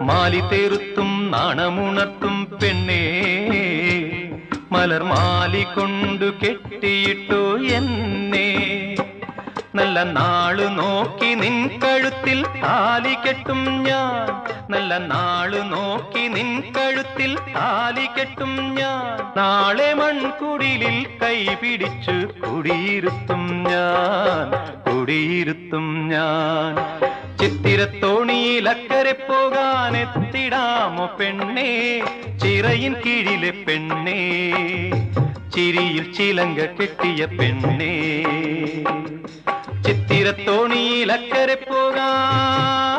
മാലി തേറുത്തും നാണമുണർത്തും പെണ്ണേ മലർമാലി കൊണ്ടു കെട്ടിയിട്ടോ എന്നെ നല്ല നാളു നോക്കി നിൻ കഴുത്തിൽ താലി കെട്ടും ഞാൻ നല്ല നാളു നോക്കി നിൻ കഴുത്തിൽ താലി കെട്ടും ഞാൻ നാളെ മൺകുടിലിൽ കൈ പിടിച്ചു കുടിയിരുത്തും ഞാൻ ചിത്തിരത്തോണിയിൽ അക്കരെ പോകാൻ എത്തിടാമോ പെണ്ണേ ചിറയിൻ കീഴിലെ പെണ്ണേ ചിരിയിൽ ചിലങ്ക കെട്ടിയ പെണ്ണേ ചിത്തിരത്തോണിയിൽ അക്കരെ പോകാൻ